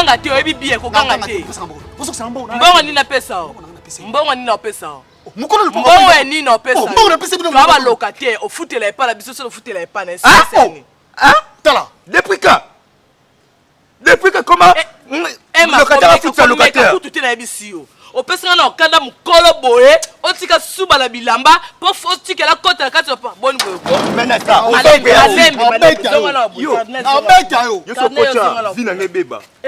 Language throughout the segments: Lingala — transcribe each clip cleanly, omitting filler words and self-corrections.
kanga te oyebi bien kokanga te. Mbongo nini napesa? Mbongo nini napesa? Mbongo nini napesa? Baba locataire ofutela epa na biso so ofutela epa na SSN. Tala, depuis quand? Depuis que comment? Locataire futa locataire. Tout est na ebisio. Opesa na okanda mukolo boye, otika suba la bilamba, po otika la kota la kati pa bonne boye. Menata,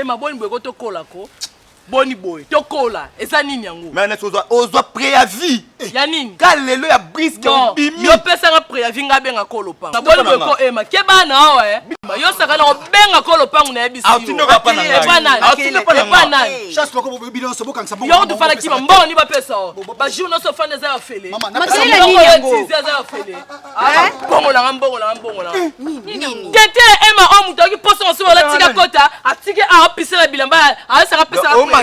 ma bonne boye to kola ko. Boni boy, tokola, eza nini yango? Mais ozwa préavis. Ya nini? Kalelo ya briske obimi. Yo pesa nga préavis nga benga kolopa. Na boni boy ko ema, ke bana awa Yo saka na benga kolopa na ebisi. Atindoka pa na ngai. Chasse loko bobilo so bokangisa mbongo. Yo to fala kima mbongo ni ba pesa. Ba jour no so fane za ya fele. Makele nini yango? Za ya fele. Bongo la mbongo la. Nini? Tete ema o muto ki poso so wala tika kota, atike a opisa la bilamba, a saka pesa. Héritier.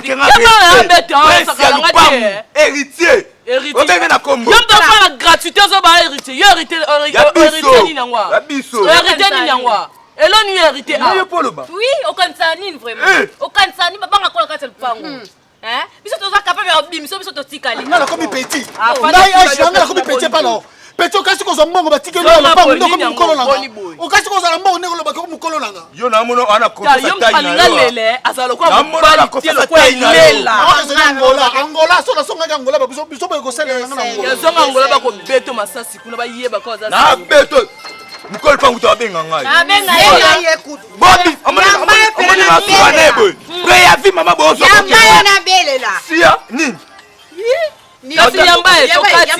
Yom to fa la gratuité zo ba héritier. Yo héritier ni nangwa. Héritier ni nangwa. Elo ni héritier a. Oui, okanisa nini vraiment? Okanisa ni banga kola kati lupango. Hein? Biso to za capable ya bimiso biso to tikali. Ngala komi petit. Ngai ashi ngala komi petit pa no. Petit kasi ko zo mbongo batike lo la pango ndoko mukolo langa. Okasi ko za mbongo ndeko lo bakoko mukolo langa. Yo na mono ana konsa tayi na yo. Lele azalo kwa mbali telo kwa lela. Angola so na songa Angola ba biso ba ko sele ngana Angola. Ya zonga Angola ba ko beto masasi kuna ba yeba ko za. Na beto. Mukolo pangu to abenga ngai. Abenga ye kutu. Bobi, amoni na suwa nebo. Préavis mama bo so. Ya na belela. Sia nini? Kasi yamba etokati.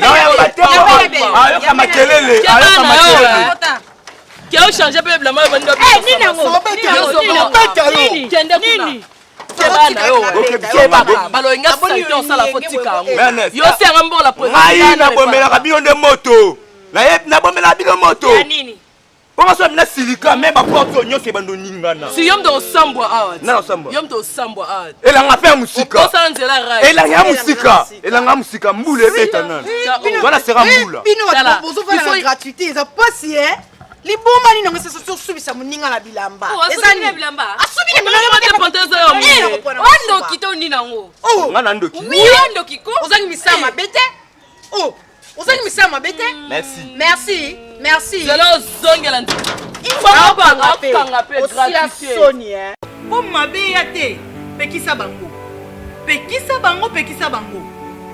Ayo kama kelele, ayo kama kelele. Kyo changer pe bla mama ndo. Nini ngo? Nini? Kende kuna. Kebana yo. Kebaka. Balo inga saito osala fotika ngo. Yo se ngambo la president. Ngai na bomela kabino nde moto. Na bomela bino moto. Ya nini? Bongo so mina silika me ba porto nyose bando ningana. Si yom do sambwa awat. Na sambwa. Yom do sambwa awat. Elanga pe musika. Kosa nzela rai. Elanga musika mbule beta nana. Voilà sera mbula. Bino wa bozo fa la gratuité, ça passe hein. Li bomba ni ngese so subisa muninga la bilamba. Eza ni bilamba. Asubile bilamba te pontezo yo mo. Ondo kito ni nango. Oh, ngana ndoki. Oui, ondo kiko. Ozangi misama bete. Oh, ozangi misama bete. Merci. Zelo zongela ndi. Panga pe gratuité. Soni hein. Po mabe ya te. Pekisa bango.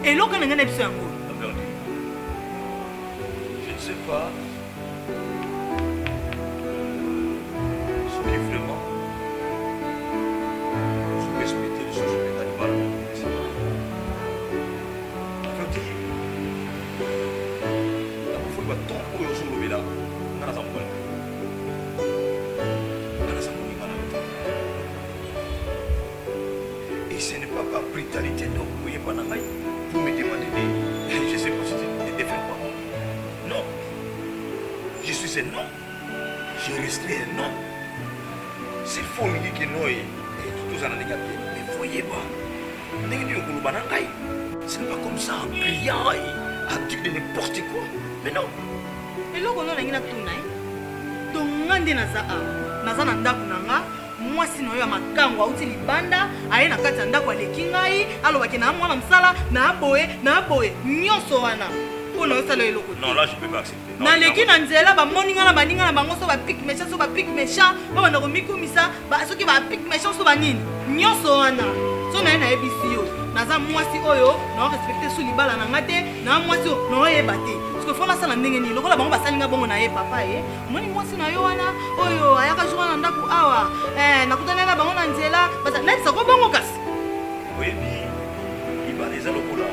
Eloko na ngana biso yango. Je ne sais pas. Ce qui vraiment. Je peux expliquer les choses que tu as dit. Et ce n'est pas par brutalité donc vous voyez pas dans la vous me demandez je sais pas si c'est des défaites pas. Non. Je suis un non. Je resterai un non. C'est faux me dire que non et tout ça n'a négatif. Mais voyez pas. Ce n'est pas comme ça en criant à dire de n'importe quoi. Mais non. Et là, on a une tournée. Tongande naza na ndaku nanga mwasi no ya makango auti libanda aye na kati ndaku aleki ngai alobaki na mwana msala na boye nyonso wana ona osala eloko. Non, là je peux pas accepter. Na leki na nzela ba moninga na baninga na bango so ba pic méchant ba na komikumisa ba soki ba pic méchant so ba nini nyonso wana so na na ebisi yo naza mwasi oyo na respecter sou libala na ngate na mwasi no yeba te parce que fona sala ndenge ni lokola bango basalinga bongo na ye papa ye moni mwasi na yo wana oyo ayaka jour na ndaku awa nakutana na bango na nzela basa na sa ko bongo kasi oui ibala eza lokola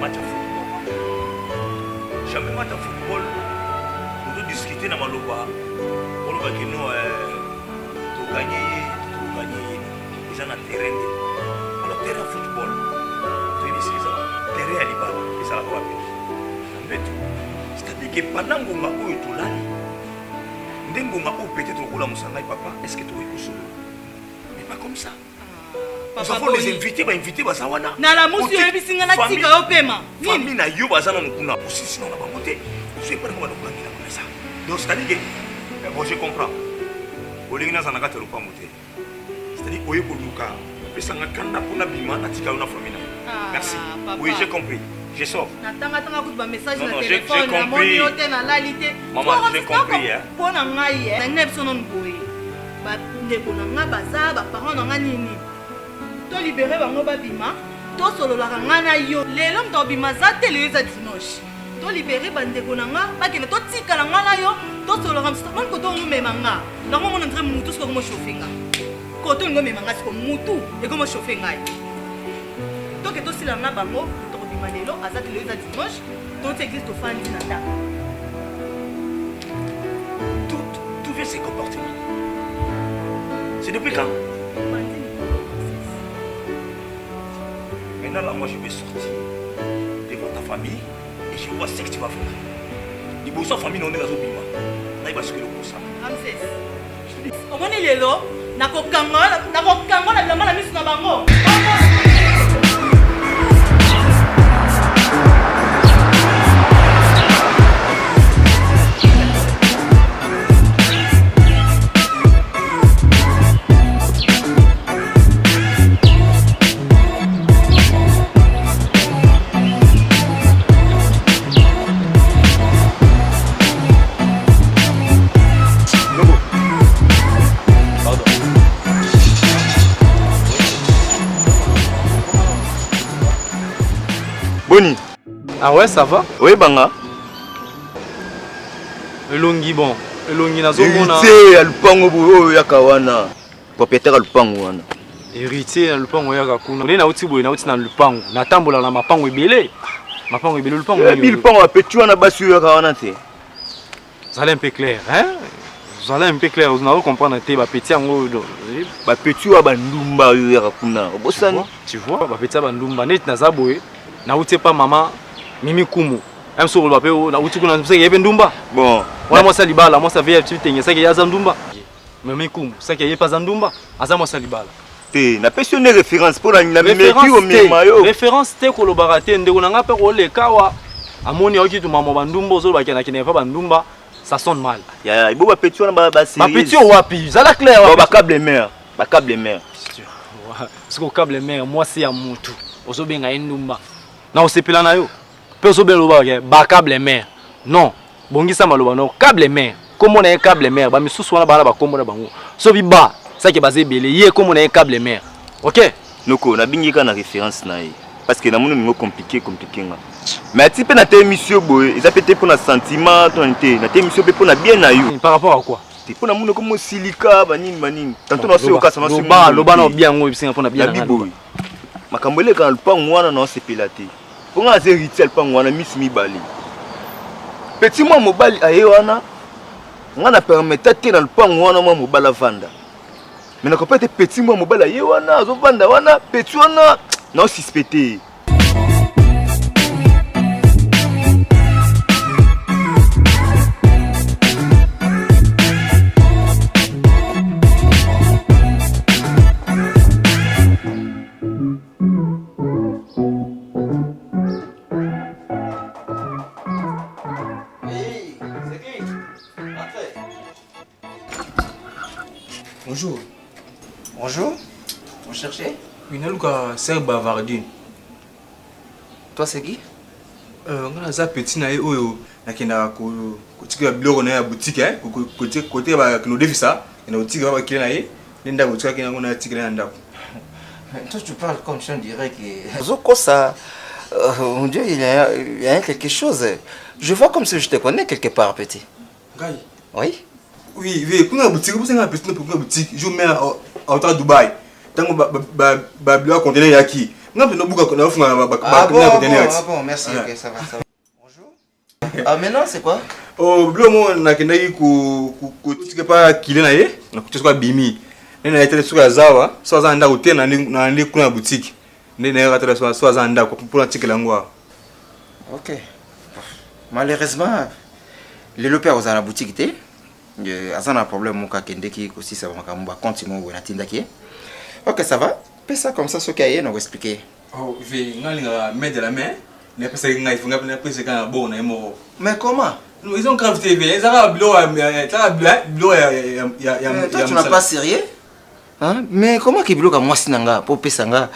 match of football jamais match of football on doit discuter na maloba oloba kino to gagner ils en a terrain alors terrain football tu dis ça terrain à libala et ça la quoi mais c'est-à-dire que pendant ngonga oyo tolali ndengonga oyo peut-être okola musanga papa est-ce que tu es console mais pas comme ça nous avons les invités inviter bazawana na la musu yebisinga na tika yo pema nini na yo bazana mukuna osisi na bango te je pas comment on va comme ça donc c'est-à-dire que bon je comprends olingi na zanaka te lupa moté c'est-à-dire oye koluka pesa nga kanda pona bima na tika na famille. Merci. Oui, j'ai compris. Je sors. Natanga coup de message Non, na j'ai téléphone na compris. moniote na lalité. Maman, j'ai compris hein. Pona ngai na nepso non boye. Ba ndeko na nga baza ba parents na nga nini. To libérer bango ba bima. To solo la nga na yo. Lelo mto bima za télé za dimanche. To libérer ba ndeko na nga ba kene to tika la nga na yo. To solo la msto ko to mema nga. Na mo ndre mutu sko mo chauffer nga. Ko to ngo mema nga sko mutu e ko mo chauffer nga. To ke to sila na bango. Manelo, à ça le dimanche, toute église te fait un nada. Tout vient se comporter. C'est depuis quand? Maintenant là, moi je vais sortir devant ta famille et je vois ce que tu vas faire. Les beaux famille on est dans le bima. Là il va se faire le coup ça. Ramsès. Au moins il est là, na kokanga la mala mise na bango. Boni. Ah ouais, ça va? Oui, banga. Elongi bon. Elongi nazomona. Héritier alupango boyo yakawana. Propriétaire alupango wana. Héritier alupango yakakuna. Nde na uti boye na uti na lupango. Natambola na mapango ebele. Mapango ebele lupango. Ebi lupango apetu wana basi yakawana te. Ça allait un peu clair, hein? Ça allait un peu clair. Vous n'avez comprendre te ba petit yango do. Ba petit wa bandumba yakakuna. Obosani. Tu vois, ba petit bandumba net na zaboye. Na uti pas maman Mimi Kumu. Même sur le papier, na uti kuna ça y est ndumba. Bon, ouais moi ça libala, moi ça vient tu tenir ça qui y a ndumba. Mimi Kumu, ça qui y est pas ndumba. Aza moi ça libala. Te na personne référence pour la métier au mimayo. Référence te ko lo barate ndeko na ngapa ko le kawa. Amoni oki tu mama bandumba ozo ba kana kine fa bandumba, ça sonne mal. Ya ibo ba petit wana ba série. Ba petit wapi? Ça la clair. Ba câble mère, ba câble mère. C'est ko câble mère, moi c'est ya mutu. Ozo benga ndumba. Na osepela na yo. Pe ozo belo ba câble mère. Non, bongisa maloba no câble mère. Comment on a un câble mère? Ba misusu wana bana ba komona bango. So bi ba, ça qui basé belé, yé comment on a un câble mère. OK? Noko na bingika na référence na ye. Parce que na mono mingo compliqué nga. Mais a type na te émission boy, ils appellent pour na sentiment, ton té, na te émission pour na bien na yo. Par rapport à quoi? C'est pour na mono comme silica banini. Tantôt na se au cas ça na se ba loba na bien ngo bisinga pour na bien na boy. Makambole kan lupango wana na sepela te. Pour nga ze rituel pango wana miss mi bali. Petit moi mobali aye wana. Nga na permettre te na lupango wana moi mobala vanda. Mais na kopete petit moi mobali aye wana zo vanda wana petit wana na suspecté. Bonjour. Bonjour. Vous cherchez? Oui, Naluka, c'est Bavardine. Toi, c'est qui? On a un petit naïe oyo, qui n'a qu'au bureau na boutique, côté ba que nous défis ça, et nous tigre ba qui naïe, l'inda boutique qui n'a qu'on a tigre l'inda. Toi, tu parles comme si on dirait que. Zoko ça, on dirait il y a quelque chose. Je vois comme si je te connais quelque part, petit. Gaï. Oui. Oui, oui, quand on a boutique, vous savez un petit pour une boutique, je mets à hauteur Dubaï. Tant que ba bureau conteneur yaki. Non, mais nous bouga qu'on a fait ah bon, merci. Ok, ça va. Bonjour. Ah, maintenant, c'est quoi? Oh, bureau moi na kenai ku tigre pas qu'il naïe, na kutu quoi bimi. Nena été sur la zawa, soit anda hôtel na ndi kuna boutique. Nena rata soit anda pour un tigre langwa. Ok. Malheureusement, les lopères aux la boutique était. Azan a un problème mon kakendeki aussi ça va makambo continuer ou na tindaki. OK, ça va. Fais ça comme ça ce cahier nous expliquer. Oh, je vais mettre de la main. Ne pas il faut pas presser quand bon na mo. Mais comment? Ils ont gravité, ils ont blow Toi tu n'as pas sérieux? Hein? Mais comment Kibilo comme moi sinanga pour pesanga?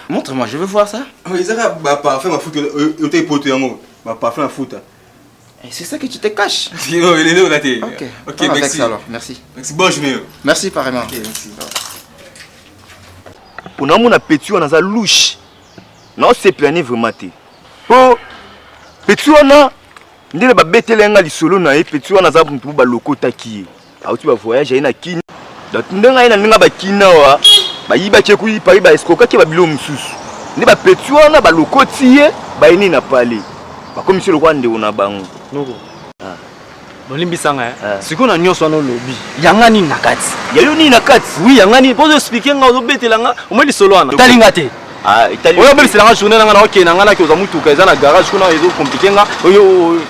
Montre-moi, je veux voir ça. Oui, ça va parfait ma foot au té pote yango. Va parfait ma foot. C'est ça que tu te caches. Non, il est là là. OK. OK, merci merci alors. Merci. Merci, bonne journée. Merci pareillement. OK, merci. On a mon appétit, on a ça louche. Non, c'est plané vraiment. Po petit on a ndile ba betelenga lisolo na e petit on a za buntu ba lokota ki. A tu ba voyage na kini. Donc ndenga ina ninga ba kina wa. Ba yiba cheku yi pari ba escoka ki ba bilo mususu. Ndi ba petit on a ba lokoti ye ba ini na pale. Ba comme monsieur le roi nde ona bango. Noko. Ah. Bolimbisanga siko na nyonso na lobby. Yanga ni nakati. Yayo ni nakati. Oui, yanga ni pose expliquer nga ozo betelanga o mo lisolo wana. Talinga te. Ah, Italie. Oyo belisanga journée nga na okena nga na ki oza mutuka eza na garage kuna ezo compliquer nga. Oyo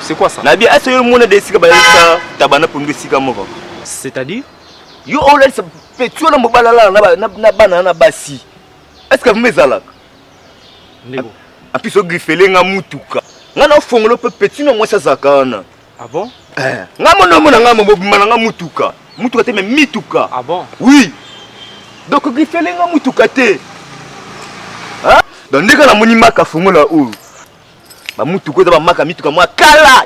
c'est quoi ça? Na bien est-ce que le monde de sika ba yesa tabana pour ngesika moko. C'est-à-dire yo ola sa petit on a mobalala na bana na basi. Est-ce que vous mezalaka? Ndeko. En plus au griffele nga mutuka. Nga na fongolo pe petit no mwasa zakana. Ah bon? Nga mono mona nga mobimana nga mutuka. Mutuka te mais mituka. Ah bon? Oui. Donc griffele nga mutuka te. Hein? Donc ndeka na moni maka fongola o. Ba mutuka ba maka mituka mwa kala.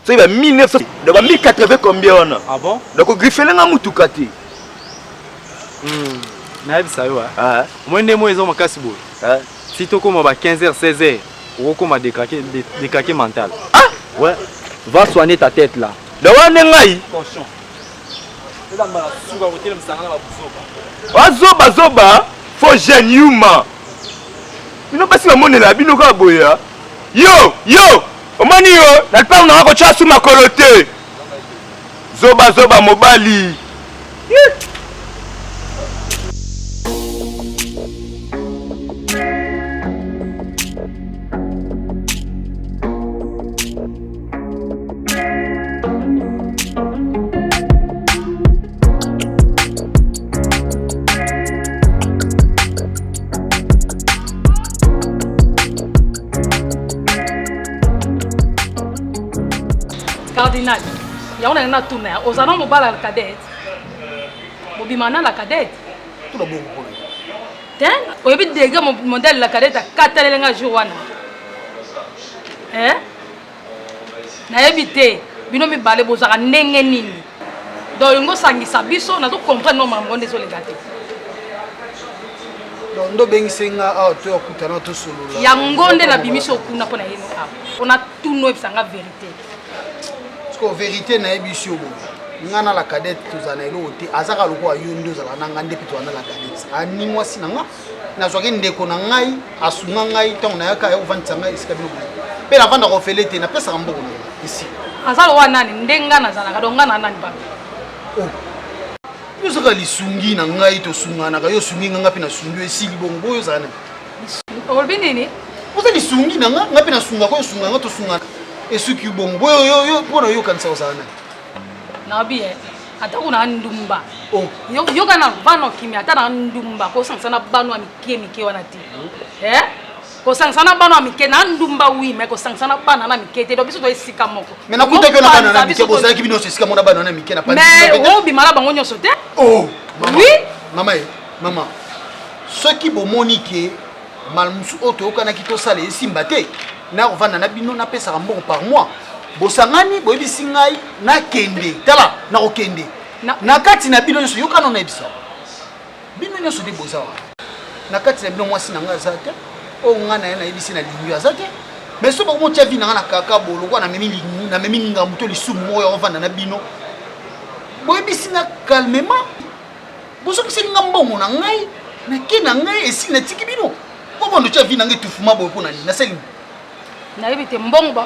C'est ba 1900 donc 1080 combien on a? Ah bon? Donc griffele nga mutuka te. Na yebisa yo ah. Mwende mo ezo makasi boy. Ah. Si to koma ba 15h 16h, on koma décraquer mental. Ah ouais. Va soigner ta tête là. Dawane ngai. Attention. Eza mbala suka hôtel msanga na ba Zoba buzoba. zoba fo jeune yuma. Bino basi ba monela bino ka boya. Yo, omani yo, na pa na ko chasu makolo te. Zoba mobali. Cardinal, il y a un tourné. Aux allons au bal à la cadette. Bobimana la cadette. Tout le monde. Tiens, au début des gars, mon modèle la cadette à 4 ans jour. Hein? Na évité, binomi balé bozara nenge nini. Donc ngo sangisa biso na to comprendre no maman désolé gâté. Donc ndo bengisenga a to okutana to solo la. Ya ngonde na bimiso kuna pona yeno a. On a tout no ebisanga vérité. Parce que vérité na ebisio bo. Ngana la cadette tozana elo te azaka lokwa yondo zala na ngande pito na la cadette. Ani mwasi nanga na zwa ndeko na ngai asunga ngai tant na yaka ya uvantanga isika bino. Pe la vanda refele te na pesa mboko na ici. Azalo wa nani ndenga na zala kadonga na nani ba. Oh. Yo saka lisungi na ngai to sungana ka yo sungi nga pe na sungi esili bongo yo zana. Olbi nini? Oza lisungi na nga pe na sunga ko yo sunga nga to sungana. Esuki bongo yo pona yo kanisa ozana. Na bien. Ata kuna ndumba. Oh. Yo kana bano kimi ata na ndumba ko sansana bano amike wana ti. Ko sansana bano amike na ndumba wi me ko sansana bana na mike te do biso to esika moko. Mais na kuta ke na bana na mike bozala ki bino esika mona bana na mike na pa. Mais o bi mala bango nyoso te. Oh. Oui. Maman. Ce qui bo monike malmusu oto okana ki to sale esimba te. Na ovana na bino na pesa mbongo par mois. Bosangani boyebisi ngai na kende tala na okende na kati na bino nyonso yokana na ebisa bino nyonso de bozawa na kati na bino mwasi na ngai azate o ngana yana ebisi na lingi azate mais so bomo tia vina na kaka bolo kwa na memi ngambu to lisumu moyo ovanda na bino boyebisi na calmement boso kisi ngambongo na ngai na kina ngai esi na tiki bino bobondo tia vina ngai tufuma boyo pona ni na seli na yebite mbongo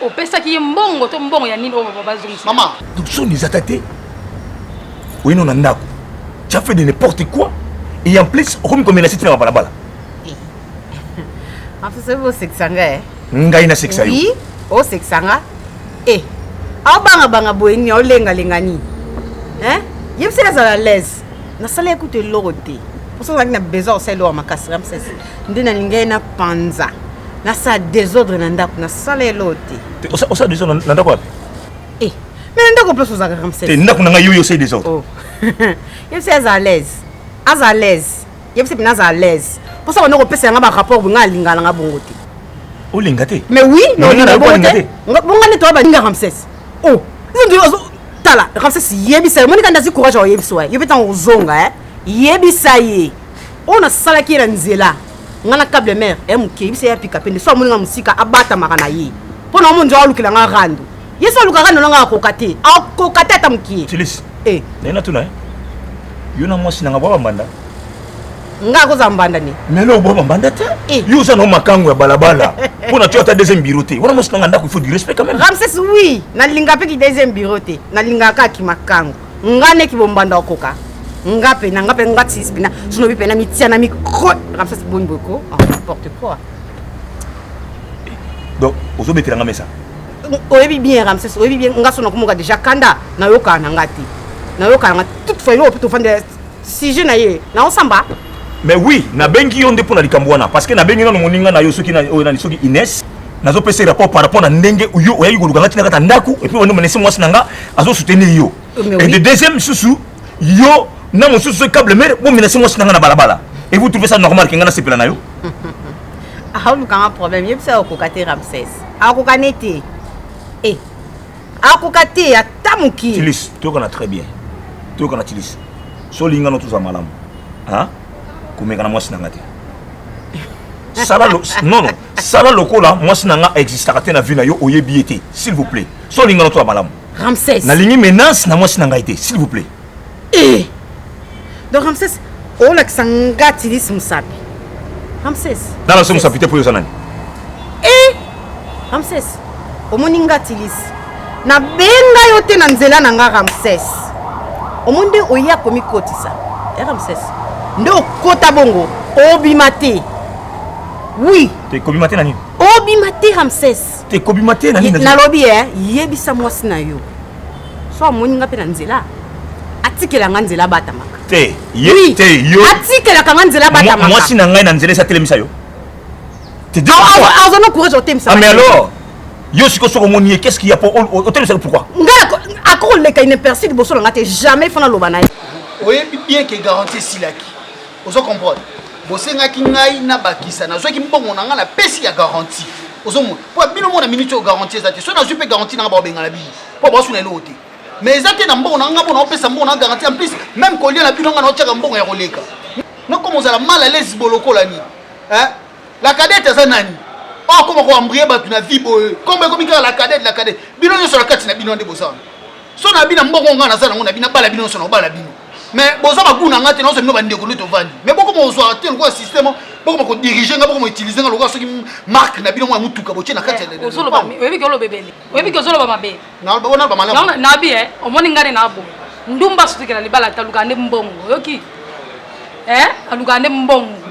opesa ki mbongo to mbongo ya nini o baba zungisi maman donc so les attaquer oui non ndako tu as fait de n'importe quoi et en plus comme menacer tu na balabala en fait c'est vous sexanga ngai na sexa yo oui o sexanga banga boyeni o lenga ni yebse la l'aise na sala écoute loroté pour ça na besoin c'est lo makasi ramses ndina lingai na panza na sa désordre na ndako na sala elote osa désordre na ndako wapi Mais ndako place aux Ramsès. Te ndako nanga yo c'est des autres. Oh. Yep c'est à l'aise. À l'aise. Yep c'est bien à l'aise. Pour ça on a repéré un rapport bunga linga nga bongote. O lingate. Mais oui, non na bongote. Bonga ne toi ba linga Ramsès. Oh. Tala, Ramsès yebisa moni kanda zi courage yebiswa. Yebeta ozonga yebisa ye. On a sala ki na nzela. Ngana câble mère muke yebisa ya pika pende so moni nga musika abata makana ye. Pour na monjo alukila nga randu. Yeso alukaka no nga kokate. Akokate atamuki. Tilis. Na tuna. Yo na mwasi na ngaba mbanda. Nga ko zambanda ni. Mais lo bo mbanda te. Yo za no makangu ya balabala. Pour na tu ta deuxième bureau te. Wana mwasi na nganda ko faut du respect quand même. Ramsès oui, na linga pe ki deuxième bureau te. Na linga ka ki makangu. Nga ne ki bombanda okoka. Nga pe ngati spina. Sono bi pe na mitia na mi ko. Ramsès bonboko. N'importe quoi. Donc, ozo betela nga mesa. Oyebi bien Ramsès, oyebi bien nga sono komoka déjà kanda na yoka na ngati. Na yoka na toute fois yo peut fande si je na ye. Na osamba. Mais oui, na bengi yonde pour na likambo wana parce que na bengi no moninga na yo soki na soki Inès. Nazo pese rapport par rapport na ndenge yo oyayi goluka ngati na kata ndaku et puis on menese mwasi nanga azo soutenir yo. Et de deuxième susu yo na mo susu câble mère bon menese mwasi nanga na balabala. Et vous trouvez ça normal que ngana sepela na yo? Ah, nous avons un problème. Il y a un problème Ramsès. Akokanete. Akokate ya tamuki. Tilis, tu connais très bien. Tu connais Tilis. So linga no tout ça malam. Hein? Kumeka na mwasi nanga te. Sala lo non. Sala lokola mwasi nanga existe kate na vie na yo oyebi ete. S'il vous plaît. So linga no tout malam. Ramsès. Na lingi menace na mwasi nanga ete, s'il vous plaît. Donc Ramsès, o la kisanga Tilis musapi. Ramsès. Dans la somme sapité pour yo sanani. Ramsès. Omoninga Tilis. Na benga yote na nzela nanga Ramsès. Omonde oya komi kotisa. Ramsès. Ndo kota bongo obimate. Oui. Te kobimate nani? Obimate Ramsès. Te kobimate nani? Na lobi yebisa mwasi na yo. So omoninga pe na nzela. Atikela nga nzela bata maka. Te yo. Atikela kanga nzela bata maka. Mwasi na ngai na nzela sa telemisa yo. Te dis azono courage au thème ça. Ah mais alors yo siko soko monier qu'est-ce qu'il y a pour hôtel c'est pourquoi? Ngala akoko le kay ne persiste boso nga te jamais fana lobana. Oui bien que garantie silaki. Ozo comprendre. Bosenga ki ngai na bakisa na zo ki mbongo na nga na pesi ya garantie. Ozo mo. Po bino mo na minute o garantie za te. So na zo pe garantie na ba benga la bi. Po boso na lote. Mais ça te na mbongo na nga bona opesa mbongo na garantie en plus même ko lia na bino nga na otaka mbongo ya koleka. No comment ça la mal à l'aise boloko la ni. Hein? La cadette ça nani? Oh comment ko ambrier ba tu na vie boy. Comme la cadette. Bino nyo sur la carte na bino nde bosa. So na bina mbongo nga na za na bina bala bino so na bala bino. Mais boza ba guna nga te na so bino ba ndeko luto vandi. Mais boko mo zo ate ngo système boko ko diriger nga boko mo utiliser nga loka so ki marque na bino mo mutuka boche na carte. Ozolo ba webi ko lo bebeli. Webi ko zolo ba mabe. Na ba ba mala. Na bi omoni ngare na abo. Ndumba sutikela libala taluka ne mbongo. Yoki. Alugande mbongo.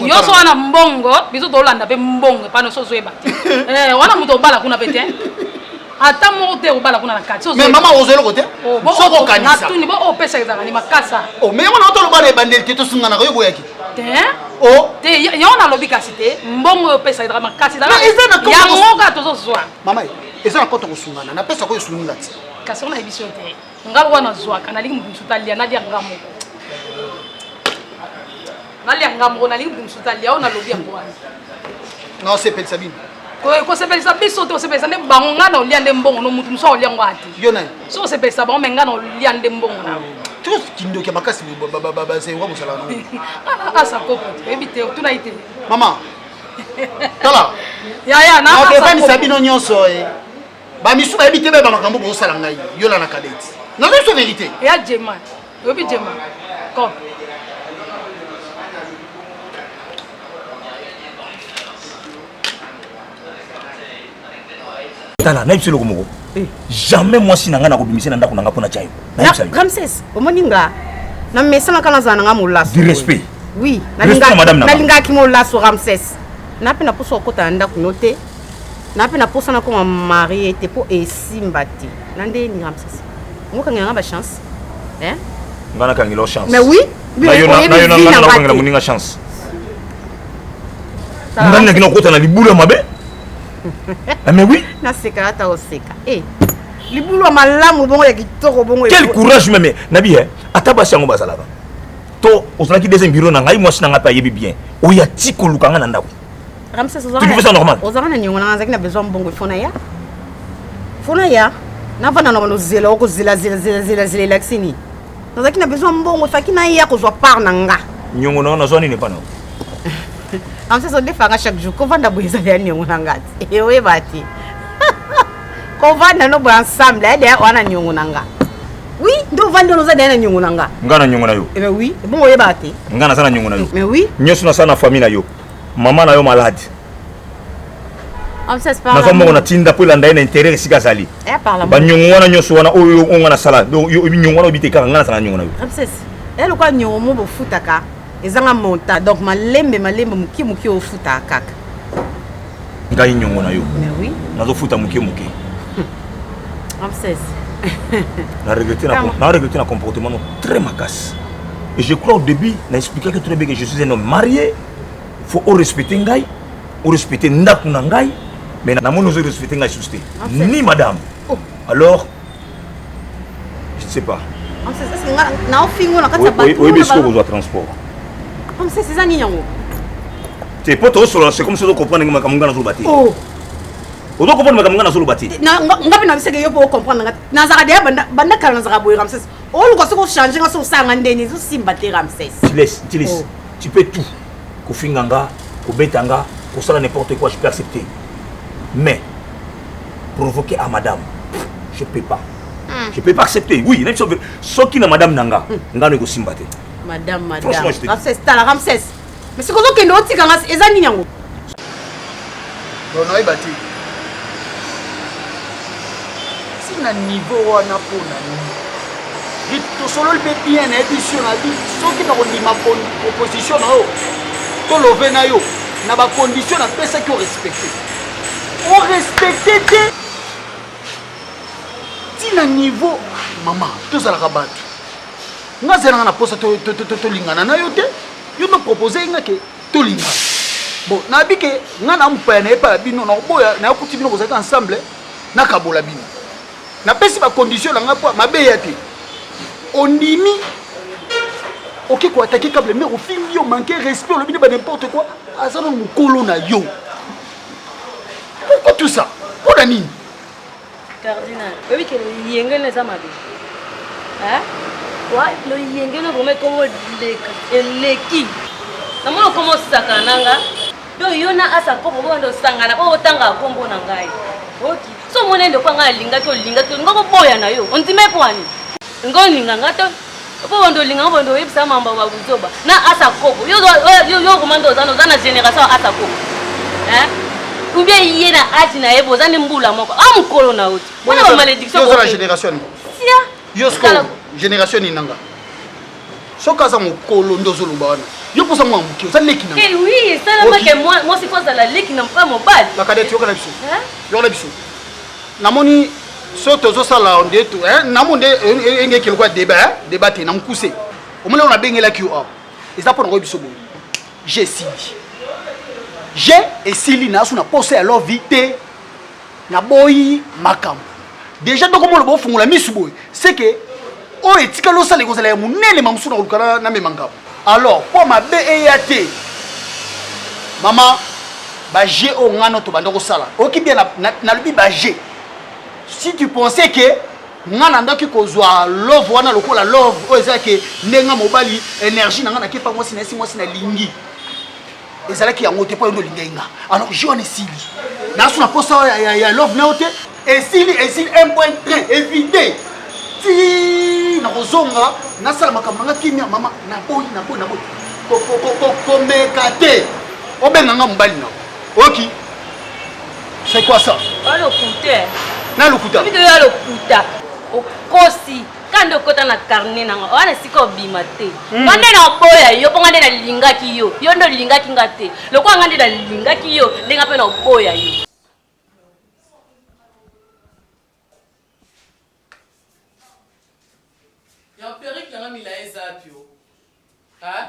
Yo so wana mbongo, biso dolanda pe mbongo pano so zoeba. Wana muto bala kuna pete. Ata mote obala kuna na kati. Mais maman ozelo kote. So ko kanisa. Na tuni bo opesa ezaka ni makasa. Oh mais wana otolo bala ebandel te to sunga na ko boyaki. Te yona lobi kasite mbongo opesa ezaka makasi dala. Ya ngoka tozo zwa. Mama, eza na koto ko sungana. Na pesa ko yosunga ti. Kasi ona ebiso te. Ngalo wana zwa kana lingi mututalia na dia ngamo. Nali angambo na lingi msutali au na lobi yango wana. Na sepeli sabini. Ko sepeli sabi soto sepeli sande bango ngana oliande mbongo no mutu mso oliango ati. Yo nani? So sepeli sabango mengana oliande mbongo na. Tu kindo ke makasi baba se wa musala no. Asa kopo. Ebite tuna ite. Mama. Tala. Ya na. Ok fani sabino nyonso Ba misu ba ebite ba makambo bo sala ngai. Yo la na cadette. Na zo so vérité. Ya jema. Obi jema. Kom. Tala na ibiselo komoko. Jamais moi si nanga na kobimisa na ndako nanga pona chayo. Ramsès, omoninga. Na mesana kana zana nga molaso. Du respect. Oui, na linga ki molaso Ramsès. Na pe na poso okota ndako note. Na pe na poso na ko marié te po esimbati. Nande ni Ramsès. Ngoka nganga ba chance. Ngana kangilo chance. Mais oui, na yo na moninga chance. Ngana kino kota na libula mabe. Mais oui. Na seka ata oseka. libulu malamu bongo ya kitoko bongo. Quel courage même Nabi ataba sango basalaka. To ozalaki deuxième bureau na ngai mwasi na nga pa yebi bien. Oya tiko lukanga na ndako. Ramsès tu fais ça normal. Ozana nyongo na nzaki na besoin bongo ifona ya. Fona ya. Na vana no zela oko zela laksini. Nzaki na besoin bongo faki na ya ko zwa par na nga. Nyongo na zoni ne pas non. Ramsès on defanga chaque jour ko vanda boyeza ya nyongo na ngati. Ewe bati. Ko vanda no bo ensemble ade wana nyongo na nga. Oui, ndo vanda no za na nyongo na nga. Ngana nyongo na yo. Eh oui, bon oye bati. Ngana sana nyongo na yo. Mais oui. Nyoso na sana famille na yo. Maman na yo malade. Ramsès par. Na famo na tinda pour landa ina intérêt sika zali. Par ba nyongo wana nyoso wana oyo ngana sala. Do yo nyongo wana biteka ngana sana nyongo na yo. Ramsès, elle quoi nyongo mo bo futaka. Ezanga monta donc malembe muki o futa kaka. Ngai nyongo na yo. Mais oui. Nazo futa muki. Ramsès. Na regretter un comportement très macasse. Et je crois au début, n'a expliqué que très bien que je suis un homme marié. Faut respecter ngai, respecter ndaku na ngai, mais na mon oser respecter ngai susté. Ni madame. Oh. Alors je ne sais pas. Ramsès, est-ce que na ofingo na kati ba. Oui, bien sûr besoin transport. Ramsès, c'est ça ni yango. C'est pas trop c'est comme si on comprend que makamanga na zolobati. Oh. On doit comprendre makamanga na zolobati. Na ngapi na biseke yo pour comprendre nga. Na zaka de banda kala na zaka boy Ramsès. Oh le ko se ko changer nga so sanga ndeni zo simba te Ramsès. Tu laisses. Tu peux tout. Kofinganga, kobetanga, pour ça n'importe quoi, je peux accepter. Mais provoquer à madame, je peux pas. Je peux pas accepter. Oui, même ce qui na madame nanga, ngano ko simbate. Madame. Ramsès, tala Ramsès. Mais c'est quoi que nous tika nga ezani nyango. Non, non, ibati. Si na niveau wana pona ni. To solo le bien édition na bi, soki na ko ndima opposition na yo. To love na yo na ba condition na pesa ki o respecter. On respecter te. Ti na niveau mama, to zala ka batu. Nga zela na posa to lingana na yo te. Yo no proposer nga ke to lingana. Bon, na bi ke nga na mpa na epa bino na boya na kuti bino kozaka ensemble na kabola bino. Na pesi ba condition nga po mabe ya te. Ondimi. Ok, quoi, attaquer câble, mais au film, yo manqué respect, on a n'importe quoi. Ah, ça, on colonna yo. Pourquoi tout ça? On a mis. Cardinal, oui, que le yengene ça m'a dit. Hein? Ouais, le yengene remet comme le qui. Namona comment ça kananga? Do yona asa ko bondo sangana ko tanga kombo na ngai. Ok. So mone ndo kwa linga to ngoko boya na yo. Ontime kwani? Ngolinga ngato. Bondo linga bondo yebisa mamba wa kuzoba. Na asa kobo. Yo komando zana génération asa kobo. Hein? Ou bien yena ati na yebo zani mbula moko. Amkolo na uti. Bona ba malédiction. Yo la génération. Yo sko génération inanga. Soka za mukolo ndozolo bana. Yo posa mwa mukio za leki na. Eh oui, ça là que moi si faut la leki na pas mon bal. La cadette yo kana biso. Hein? Yo la biso. Namoni so tozo sala onde to namonde enge kilikuwa débat na mkuse. Omona on a bengela ki o. Eza pour ngo biso bo. J'ai sili. J'ai et sili na suna posé alors vite na boyi makam. Déjà donc comme le bo fungula misu boy. C'est que o etika lo sala ko sala munene mamsuna ulukana na memanga. Alors pour ma BEAT maman ba G o ngano to bando ko sala. O ki bien na lubi ba G. Si tu pensais que ngana ndaki kozwa love wana lokola love o eza ke nenga mobali énergie nanga na ke pa moi sina lingi ezala ki yango te po ndo linga alors jeune sili na suna posa ya love na ote et sili 1.3 évité ti na kozonga na sala makambo nga kimia mama na boyi ko mekate obenga nga mobali na oki c'est quoi ça Allo coûter na lukuta bido ya lokuta okosi kando kota na carnet nanga wana siko bimate ngande na boya yo ponga na lingaki yo ndo lingaki ngate lokwa ngande na lingaki yo lenga pe na boya yo ya perique na mila ezapio hein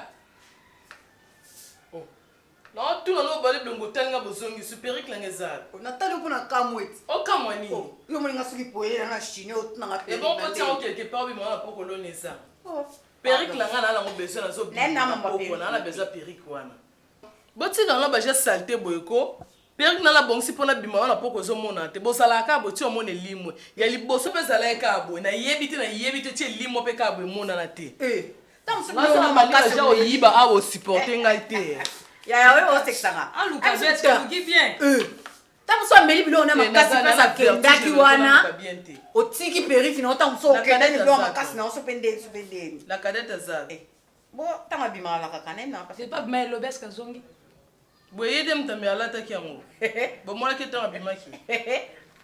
non tout le monde balé blongo tanga bozongi supérique la ngezal Nathalie pour na kamwet ok Comment ni? Yo moninga soki poye na chine otunanga Et bon petit en quelque part oui moi pour colonner ça. Perrique la ngana na besoin na zo. On a besoin perrique wana. Boti dans la baje saleté boyeko. Perrique na la bonsi pona bima wana poko zo mona te. Bosala ka boti o mona limwe. Ya liboso pe zala ka bo na yebite ti limwe pe ka bo mona na te. Tam so na makasi o yiba a o supporter ngai te. Ya we o seksanga. Aluka bete luki bien. Tam so meli bilo na makasi pesa kendaki wana. Otiki perrique na tam so kenda ni bilo makasi na so pende. La cadette za. Bon, tama bima la kakane na parce c'est pas mais l'obesque zongi. Boye dem tambe alata ki yango. Bo mona ki tama bima ki.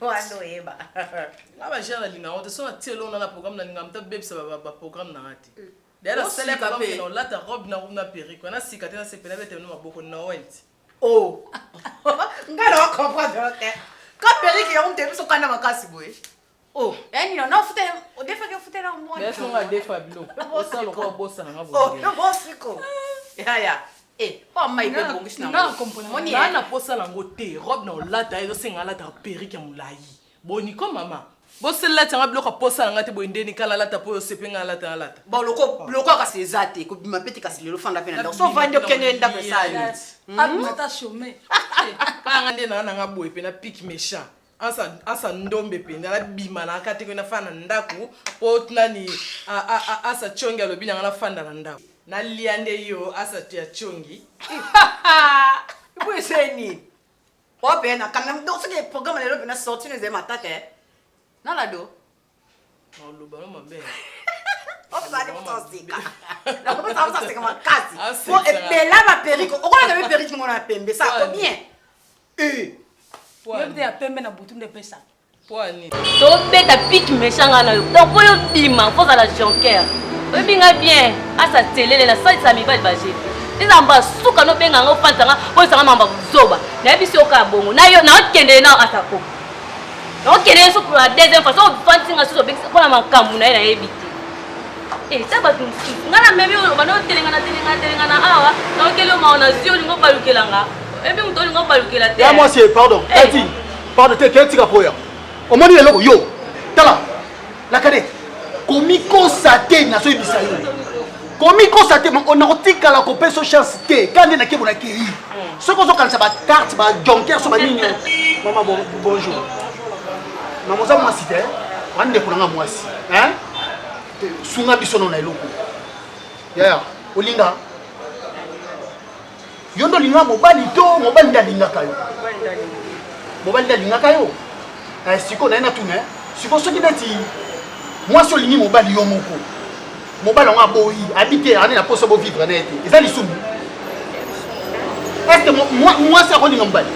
Wando eba. La ba jara linga on te so tielo na programme na linga mta bebsa ba programme na ati. D'ailleurs c'est là que on lata robe na perrique on a sikate na sepena bete no maboko na went. Oh. Ngalo comprendre que quand perrique on te so kana makasi boye. Oh, yani non fute o defa ke fute na mo. Mais on a defa bilo. O sa lo ko bossa na ngabo. Oh, no bossiko. Ya. Oh my god, bongish na. Na comprendre. Moni na posa na ngote, robe na lata ezo senga lata perrique ya mulai. Boni ko mama. Bo sella tanga bloka posa na ngate bo ndeni kala lata po sepenga lata. Bon loko ka sezate ko bima pete ka silelo fanda pena ndo. So vande okende nda pesa ni. Abata chômé. Ka ngande na ngabo epena pic méchant. Asa ndombe penda la bima na kati ko na fana ndaku po tunani asa chongi alobi na fanda na ndaku na liande yo asa tia chongi ipo eseni po pena kana ndo sike programme lelo pena sorti ne zema tate na la do no lo ba no mabe o sa de tosika na ko sa sika makasi po e la ba periko o ko na be periko ngona pembe ça ko bien Yobde ya pembe na butu pesa. Poani. To beta pique méchant na yo. Donc pour yo bima, faut la jonker. We binga bien, asa telele na sa mi ba baje. Eza mba suka no benga ngo fantanga, po sanga mamba zoba. Na biso ka bongo. Na yo na okende na asako. Na okende so pour la deuxième fois, so fantinga so be ko na makambu na ina ebiti. Taba tumsi. Ngana mebe yo ba no telenga na awa. Na okele ma ona zio lingo balukelanga. Ya moi c'est pardon. Eti. Pardon te ketika poya. Omoni le logo yo. Tala. La kade. Komiko sate na so ibisa yo. Komiko sate on a otika la kopeso chance te. Kande na kebo na kiri. Ce qu'on so ba carte ba jonker so ba nini. Maman bonjour. Maman za moi cité. Wande kunanga mwasi. Hein? Sunga biso na eloko. Ya. Olinga. Yondo linga mobali to mobali ndalinga kayo. Mobali ndalinga kayo. Siko na ina tune. Siko soki neti moi so lingi mobali yo moko. Mobali nga boyi habiter ani na poso bo vivre na ete. Eza lisumu. Est-ce que moi ça ko linga mobali?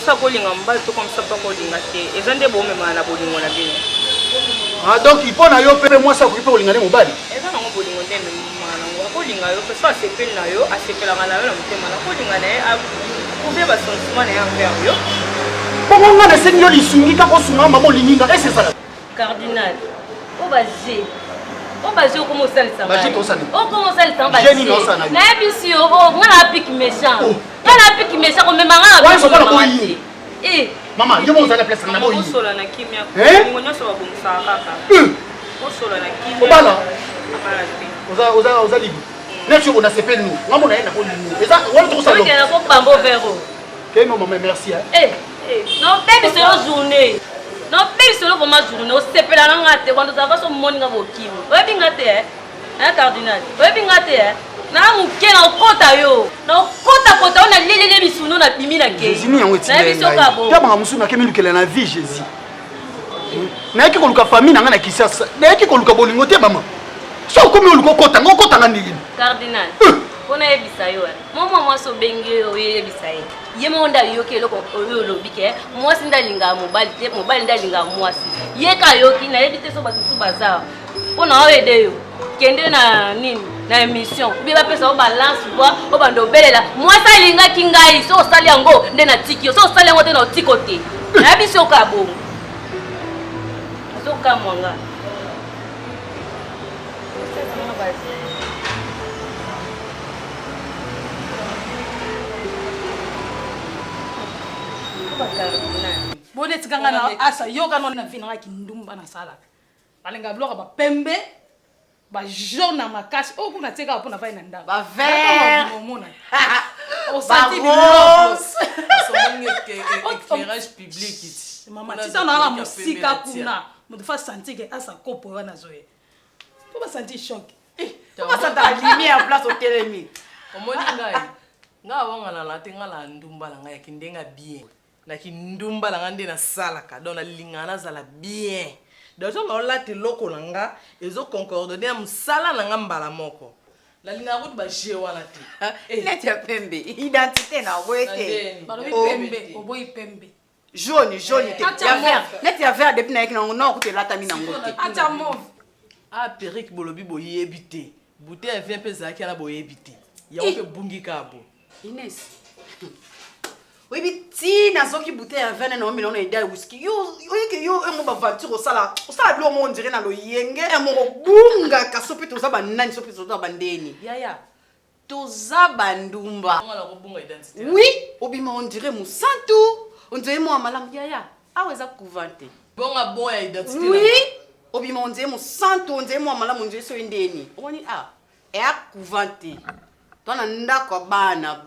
Ça ko linga mobali to comme ça pas ko linga te. Eza nde bo mema na bolingo na bino. Ah donc il faut na yo pe moi ça ko pe linga ne mobali. Eza na bolingo nde kolinga yo pesa sepeli na yo asepelanga na yo na motema na kolinga na ye akouve basentiment na ye envers yo bongo nga nasengi yo lisungi kaka osunga mama olinginga ese ezala cardinal obaze okoma osalisanga okoma osalisanga baje nayebisi yo nga na apiki méchant komemanga na mama yo mo ozala place na boyi osola na kimia kolingo nyonso babongisaka kaka osola na kimia obala abala te oza libre neti on a sepeli nous ngambo na ye na kolingo eza wana tokosala okena kopamba vero keno mama merci non bebiso yo journée non bebiso yo vraiment journée osepela na nga te kwando ozava so moninga bokimi oyebi nga te cardinal oyebi nga te na moke na okota yo na okotakota yo na lelele misuno na bimi na kesini yango etinabanga mosusu nakemi lukela na vie jésus nayaki koluka famille na nga na kisasa nayaki koluka bolingo te bama so okomi oluka okotanga ndenge cardinal mpona yebisa yo moma mwasi obengi oyo oyebisa ye ye mo nda yoki eloko oyo olobi ke mwasi nde alingaka mobali te mobali nde alingaka mwasi ye ka yoki nayebi te so bato mosusu baza mpona oyede yo kende na nini na émission obi bapesa o balance voi o banda obelela mwasi alingaki ngai so osali yango nde natiki yo so osali yango te na otiko te nayebi si oka bongo ozokamwanga Bone tikanga na asa yoka no na vina ki ndumba na sala. Balenga bloka ba pembe ba jaune na makasi o kuna teka po na vai na ndaba. Ba vert. O senti rose. Éclairage public ici. Maman, si ça na la musika kuna, mo fa sentir que asa kopo wana zoe. Faut pas sentir choc. Faut pas sentir la lumière en place au télémi. Omoni ngai. Nga wanga na latenga la ndumba la ngai kindenga bien. Na kindumba la ngande na salaka donc na lingana zala bien. Donc on la te loko nanga ezo concordonner am sala na ngamba moko. La linga route ba jewa na te. Net ya pembe, identité na wete. Balobi pembe, oboyi pembe. Jaune te. Ya vert. Net ya vert depuis na yeki na ngona ko te lata mi na ngote. Acha mauve. Ah Peric bolobi boyi ebité. Bouteille vient pe zaki na boyi ebité. Ya ko bungi kabo. Inès. Oui, biti nazoki bouteille ya vin na omi na ida whisky. Yo emo ba voiture au sala blo mo ndire na lo yenge emo bunga ka sopi to za ba nani sopi to za ba ndeni. Ya. Toza bandumba. On la robunga identité. Oui, obima on dirait musantu. On dirait moi malamu ya. Aweza kuvante. Bonga bon ya identité. Oui, obima on dirait musantu, on dirait moi malamu on dirait so ndeni. Oni e a kuvante. Tona ndako bana.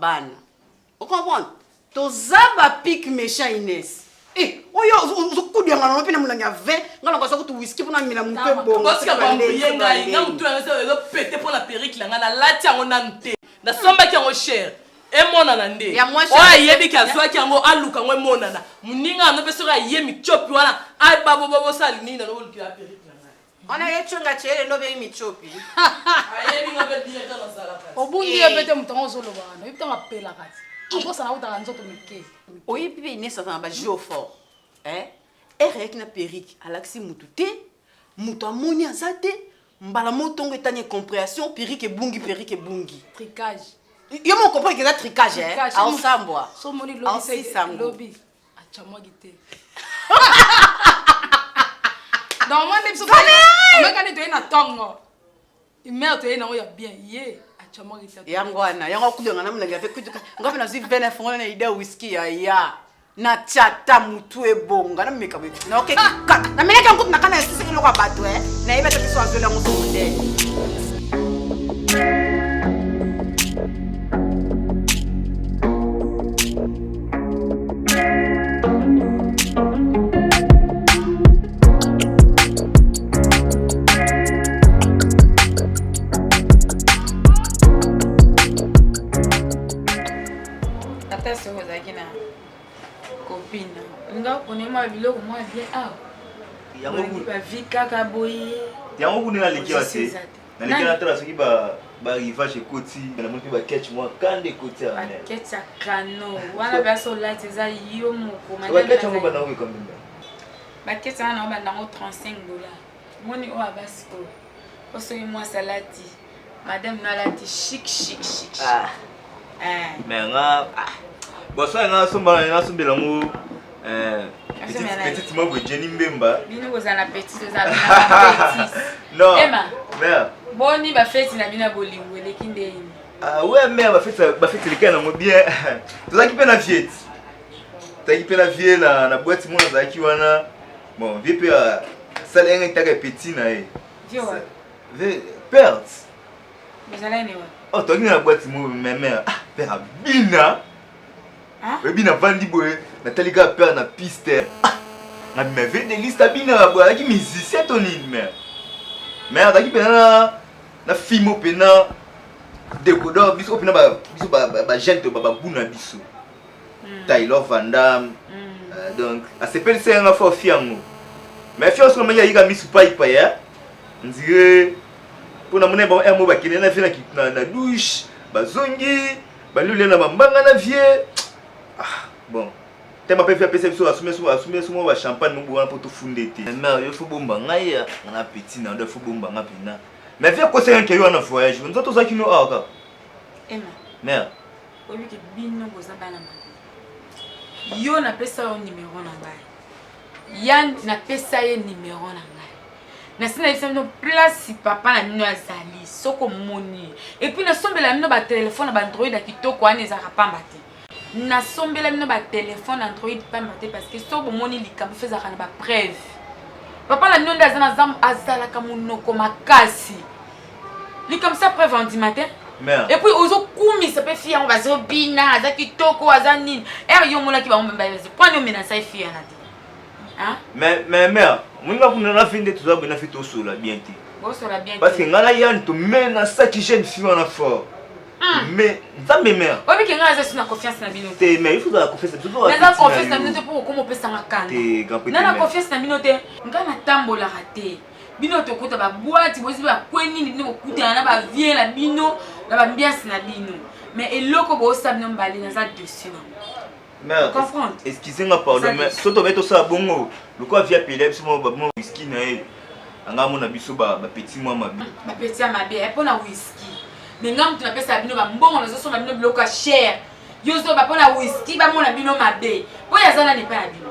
Vous comprenez? Tozaba pique méchant Inès. Oyo uzokudia ngana no pina mulanga 20 ngana kwa sakutu whisky pona mina mpe bongo. Parce que ba mbuyenga nga mutu nga so pété pour la Peric la ngana lati yango nante. Na somba ki yango cher. E mona na nde. Oya yebi ka zwa ki yango aluka ngo mona na. Muninga no peso ka yemi chopi wana. Ai babo sali nini na no lukira Peric la ngana. Ona yechunga chele no be mi chopi. Ayebi nga be directeur na sala kati. Obundi yebete mutango zolo bana. Yebita mapela kati. Abosa na uta nzoto mike. Oyi pipe Inès ça ba jeu fort. Erek na Peric alaxi mutute. Mutu amoni azate. Mbala motongo etanye compréhension Peric ebungi. Tricage. Yo mo comprendre que ça tricage hein. Ensemble. So moni lobby c'est lobby. Achamwa gite. Donc moi même so on m'a kané to na tongo. Imer to na oya bien ye. Yango kudonga na mlangi avec kuduka ngapi na zi vene fongo na ida whisky ya na chata mutu ebonga na meka bwe na okay kaka na meleka ngutu nakana sisi kilo kwa bato na ibe to kiso azwela ngusunde. biloko mwa bien awa yango ba vika ka boye yango kuna likia te na likia tala soki ba rivage ekoti na moni pe ba catch moi kande ekoti ya ne catch kano wana ba so lati za yo moko ba catch ngo ba na ko combien ba catch na ba na $35 moni o abasiko oso yi moi salati madame na lati chic mais nga boso nga somba nga sombela ngo petite maman Jenny Mbemba. Bino vous en appétit, vous avez appétit. Non. Emma. Mère. Boni ba fête na bina bolingo le kinde. Ah ouais mère ba fête le kana mo bien. Tozaki pe na fiette. Tozaki pe na vie na boîte mo na zaki wana. Bon, vie pe sala nga taka petit na e. Vie wa. Perte. Vous allez ne wa. Oh, tozaki na boîte mo mère. Ah, père bina. Webi na vandi boye na talika père na piste. Na m'avait des listes bina boye qui musicien tonine mais daki pena na film pena décodeur biso pena ba gente ba buna biso. Taylor Van Damme. Donc a s'appelle c'est un fort fiango. Mais fiango so manya yika misu pai pa ya. Ndire pona mona ba emo ba kine na fina na douche ba zongi ba lule na mbanga na vie. Bon, tu m'as fait passer sur assumer sur champagne pour tout fonder. Mais il faut bomba ngaya, on a petit na, il faut bomba ngapina. Mais viens quoi c'est un caillou en voyage, nous autres ça qui nous a. Emma. Mère. Au lieu que bino boza bana ma. Yo na pesa au numéro na ngai. Yann na pesa ye numéro na ngai. Na sina ifem no place papa na mino azali, soko moni. Et puis na sombela mino ba téléphone ba Android a kitoko ane za rapamba te. nasombela bino batelefone android pamba te parce que so bomoni likambo fezaka na bapreuve papa na bino nde aza na zambo azalaka monoko makasi likambo sa preuve andima te et puis ozokumisa mpe fille yango bazobina aza kitoko aza nini ere yo omonaki bango pwani omenasa ye fille yana te mais mère moninga kuna na fille nde tozabona fille tosola bien te parce que ngana yani tomena saki jeune fille wana fort mais nzambe mère oyebi ke ngai aza si na confiance na bino te mais il faut la confiance naza confiance na bino te mpo kokoma opesanga kanda na confiance na bino te ngai natambolaka te bino tokuta babwati bozi bakwe nini bino bokutana na bavie na bino na bambiance na bino mais eloko boosa bino mbale naza dessus na mère excusez-moi pardon mais soto beto sa bongo lokwa via epilepsie mo babmo whisky na ye anga mona biso ba petit moi mabe ba petit mabe epona whisky nenga mtu napesa bino bambongo nazosoma bino biloko cher yozo bapona whisky bamona bino mabe boya zana ne pa bino